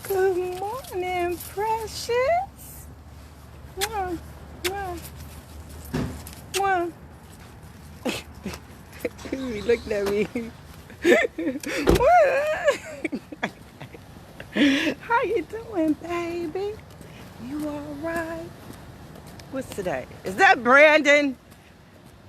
Good morning, precious. Mwah, mwah, mwah. He looked at me. How you doing, baby? You all right? What's today? Is that Brandon?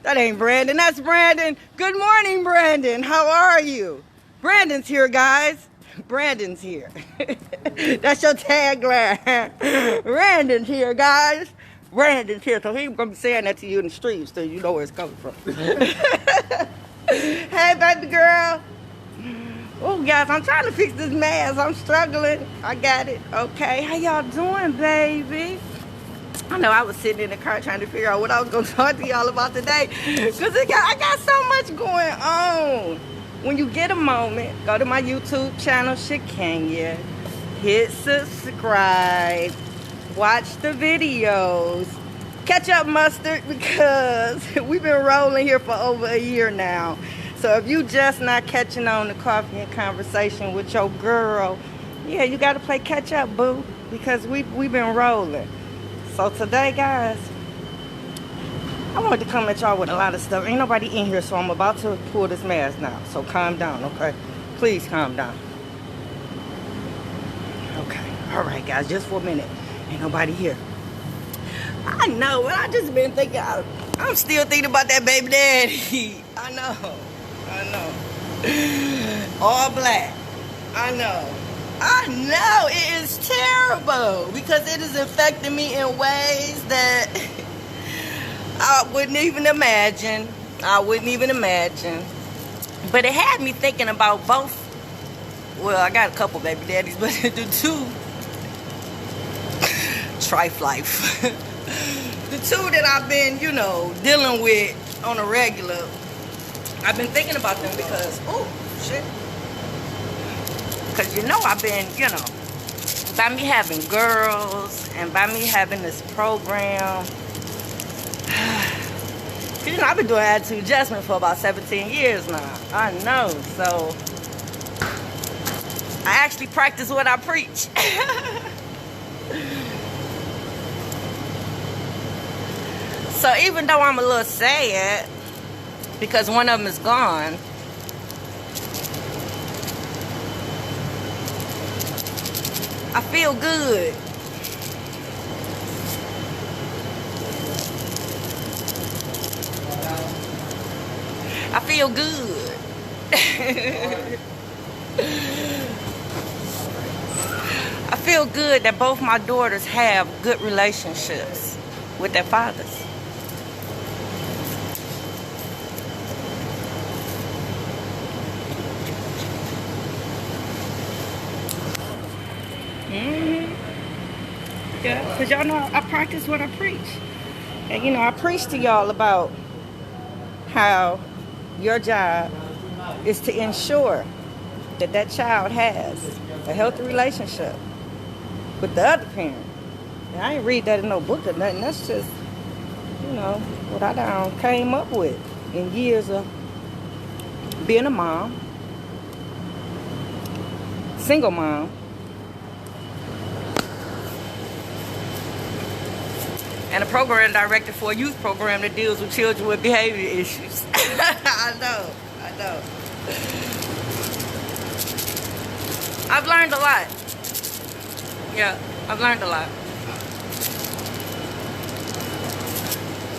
That ain't Brandon. That's Brandon. Good morning, Brandon. How are you? Brandon's here, guys. Brandon's here. That's your tagline. Brandon's here, guys. Brandon's here. So he's going to be saying that to you in the streets so you know where it's coming from. Hey, baby girl. Oh, guys, I'm trying to fix this mask. I'm struggling. I got it. Okay. How y'all doing, baby? I know I was sitting in the car trying to figure out what I was going to talk to y'all about today. Because I got so much going on. When you get a moment, go to my YouTube channel, Shakenya. Hit subscribe. Watch the videos. Catch up mustard because we've been rolling here for over a year now. So if you just not catching on the coffee and conversation with your girl, yeah, you got to play catch up, boo. Because we've been rolling. So today, guys, I wanted to come at y'all with a lot of stuff. Ain't nobody in here, so I'm about to pull this mask now. So calm down, okay? Please calm down. Okay. All right, guys, just for a minute. Ain't nobody here. I know, but I just been thinking, I'm still thinking about that baby daddy. I know. All black. I know, it is terrible because it is affecting me in ways that I wouldn't even imagine. But it had me thinking about both. Well, I got a couple baby daddies, but the two, trife life. The two that I've been, dealing with on a regular. I've been thinking about them because, oh, shit. Because, I've been, by me having girls and by me having this program, I've been doing attitude adjustment for about 17 years now. I know. So, I actually practice what I preach. So, even though I'm a little sad because one of them is gone, I feel good. I feel good. I feel good that both my daughters have good relationships with their fathers. Yeah, because y'all know I practice what I preach. And I preach to y'all about how your job is to ensure that child has a healthy relationship with the other parent. And I ain't read that in no book or nothing. That's just, what I done came up with in years of being a mom, single mom, and a program director for a youth program that deals with children with behavior issues. I know. I've learned a lot. Yeah, I've learned a lot.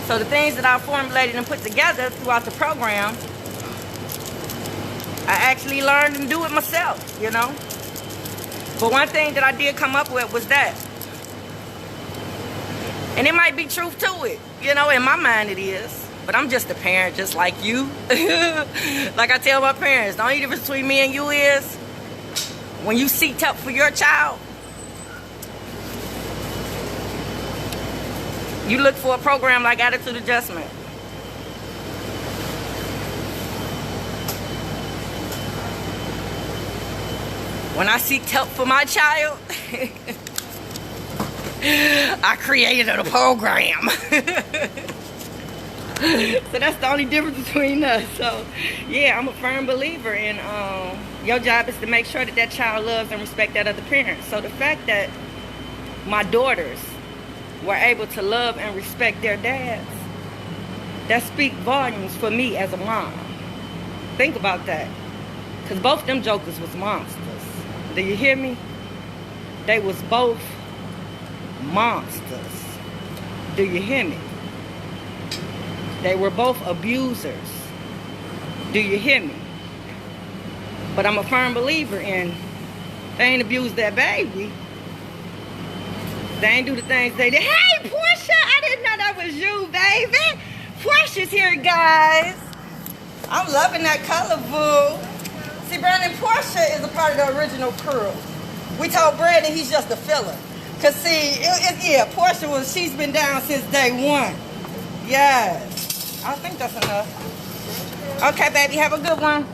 So the things that I formulated and put together throughout the program, I actually learned and do it myself, But one thing that I did come up with was that. And it might be truth to it. In my mind it is. But I'm just a parent just like you. Like I tell my parents, the only difference between me and you is when you seek help for your child, you look for a program like attitude adjustment. When I seek help for my child, I created a program. So that's the only difference between us. So yeah, I'm a firm believer in Your job is to make sure that that child loves and respects that other parent. So the fact that my daughters were able to love and respect their dads, that speaks volumes for me as a mom. Think about that. Because both them jokers was monsters. Do you hear me? They was both monsters. Do you hear me? They were both abusers. Do you hear me? But I'm a firm believer in they ain't abused that baby. They ain't do the things they did. Hey, Portia! I didn't know that was you, baby. Portia's here, guys. I'm loving that color, boo. See, Brandon, Portia is a part of the original crew. We told Brandon he's just a filler. Because, see, yeah, Portia she's been down since day one. Yes. I think that's enough. Okay, baby, have a good one.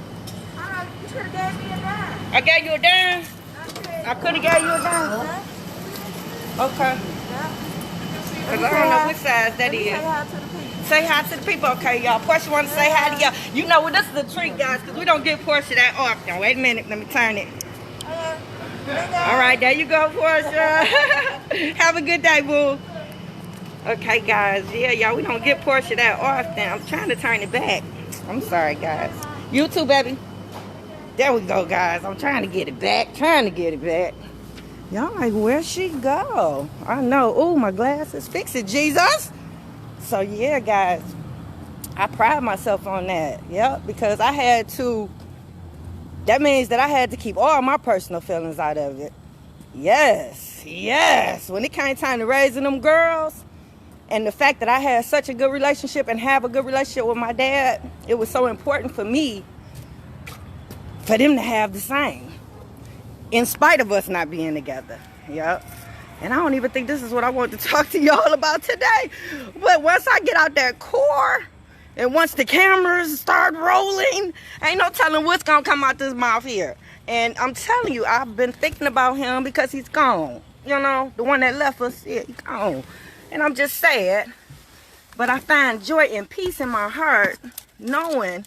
You should have gave me a dime. I gave you a dime? Okay. I could have gave you a dime. Okay. Because I don't know which size that is. Say hi to the people. Say hi to the people. Okay, y'all. Portia want to say hi to y'all. You know what? This is a treat, guys, because we don't get Portia that often. Wait a minute. Let me turn it. All right, there you go, Portia. Have a good day, boo. Okay, guys. Yeah, y'all, we don't get Portia that often. I'm trying to turn it back. I'm sorry, guys. You too, baby. There we go, guys. I'm trying to get it back. Y'all like, where'd she go? I know. Oh, my glasses. Fix it, Jesus. So, yeah, guys. I pride myself on that. Yep, because I had to. That means that I had to keep all my personal feelings out of it. Yes. When it came time to raising them girls, and the fact that I had such a good relationship and have a good relationship with my dad, it was so important for me for them to have the same. In spite of us not being together. Yep. And I don't even think this is what I want to talk to y'all about today. But once I get out that core, and once the cameras start rolling, ain't no telling what's going to come out this mouth here. And I'm telling you, I've been thinking about him because he's gone. You know, the one that left us, yeah, he's gone. And I'm just sad. But I find joy and peace in my heart knowing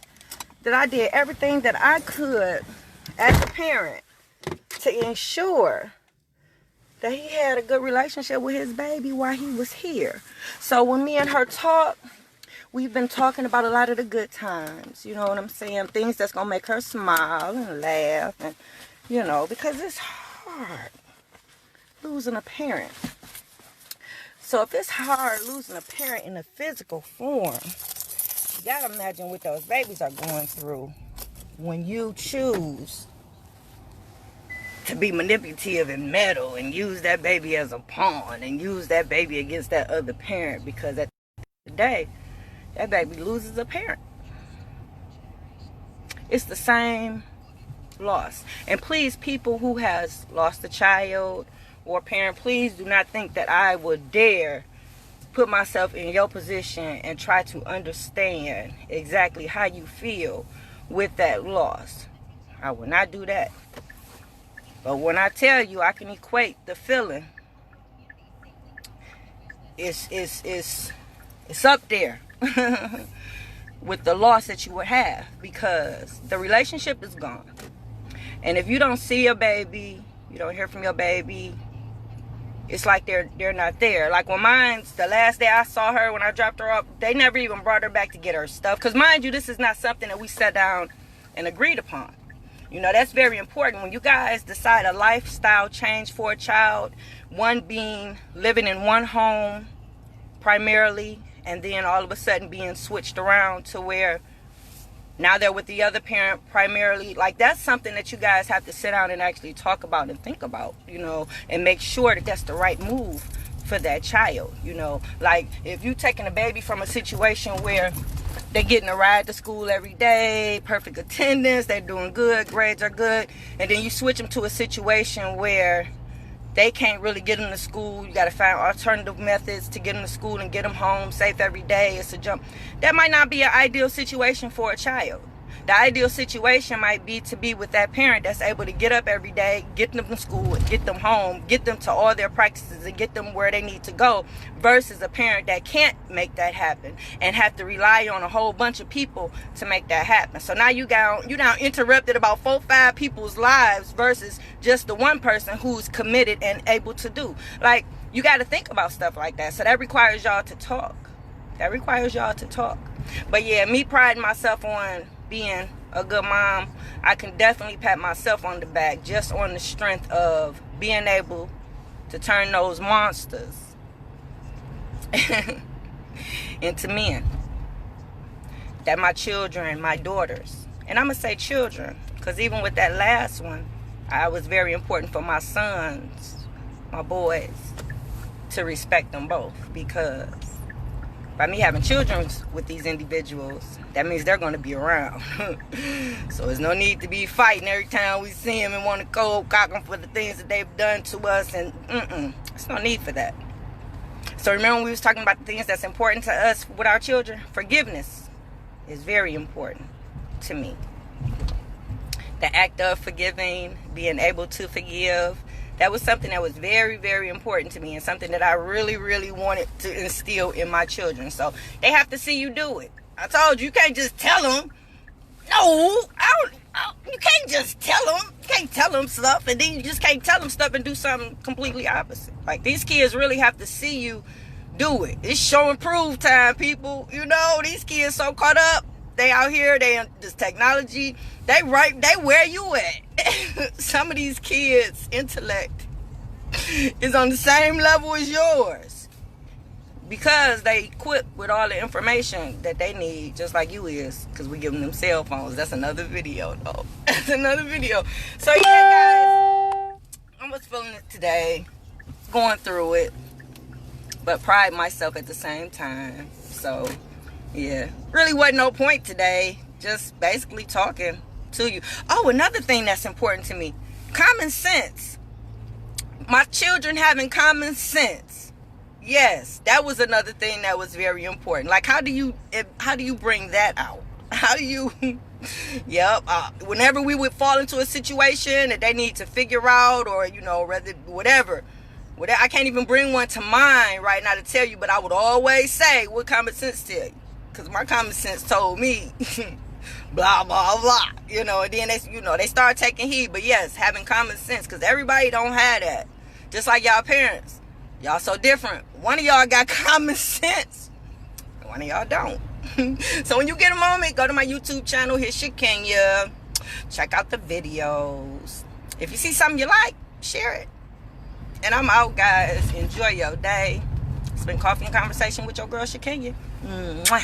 that I did everything that I could as a parent to ensure that he had a good relationship with his baby while he was here. So when me and her talk, we've been talking about a lot of the good times, you know what I'm saying? Things that's going to make her smile and laugh, and, you know, because it's hard losing a parent. So if it's hard losing a parent in a physical form, you got to imagine what those babies are going through when you choose to be manipulative and meddle and use that baby as a pawn and use that baby against that other parent, because at the end of the day, that baby loses a parent. It's the same loss. And please, people who has lost a child or parent, please do not think that I would dare put myself in your position and try to understand exactly how you feel with that loss. I will not do that. But when I tell you I can equate the feeling, it's up there with the loss that you would have, because the relationship is gone. And if you don't see your baby, you don't hear from your baby, it's like they're not there. Like when mine's, the last day I saw her, when I dropped her off, they never even brought her back to get her stuff. Because mind you, this is not something that we sat down and agreed upon. You know, that's very important. When you guys decide a lifestyle change for a child, one being living in one home primarily, and then all of a sudden being switched around to where now they're with the other parent primarily, like that's something that you guys have to sit down and actually talk about and think about, you know, and make sure that that's the right move for that child. You know, like if you taking a baby from a situation where they're getting a ride to school every day, perfect attendance, they're doing good, grades are good, and then you switch them to a situation where they can't really get them to school. You got to find alternative methods to get them to school and get them home safe every day. It's a jump. That might not be an ideal situation for a child. The ideal situation might be to be with that parent that's able to get up every day, get them to school, get them home, get them to all their practices, and get them where they need to go, versus a parent that can't make that happen and have to rely on a whole bunch of people to make that happen. So now you now interrupted about 4-5 people's lives versus just the one person who's committed and able to do. Like, you got to think about stuff like that. So that requires y'all to talk. But yeah, me priding myself on being a good mom, I can definitely pat myself on the back just on the strength of being able to turn those monsters into men. That my children, my daughters, and I'm going to say children, because even with that last one, I was very important for my sons, my boys, to respect them both, because by me having children with these individuals, that means they're going to be around. So there's no need to be fighting every time we see them and want to cold cock them for the things that they've done to us. And there's no need for that. So remember when we was talking about the things that's important to us with our children? Forgiveness is very important to me. The act of forgiving, being able to forgive, that was something that was very, very important to me, and something that I really, really wanted to instill in my children. So they have to see you do it. I told you, you can't just tell them. No, you can't just tell them. You can't tell them stuff, and then you just can't tell them stuff and do something completely opposite. Like, these kids really have to see you do it. It's show and prove time, people. You know, these kids so caught up. They out here, they in this technology. They where you at. Some of these kids' intellect is on the same level as yours, because they equipped with all the information that they need, just like you is, because we giving them cell phones. That's another video, though. That's another video. So yeah, guys, I was feeling it today, going through it, but pride myself at the same time. So yeah, really wasn't no point today. Just basically talking to you. Oh, another thing that's important to me, common sense. My children having common sense. Yes, that was another thing that was very important. Like, how do you bring that out? How do you whenever we would fall into a situation that they need to figure out, or whatever, I can't even bring one to mind right now to tell you, but I would always say, what common sense tell you? Because my common sense told me blah blah blah, and then they start taking heed. But yes, having common sense, because everybody don't have that. Just like y'all parents, y'all so different. One of y'all got common sense, one of y'all don't. So when you get a moment, go to my YouTube channel, hit Shakenya, check out the videos. If you see something you like, share it. And I'm out, guys. Enjoy your day. It's been Coffee and Conversation with your girl Shakenya. Mwah.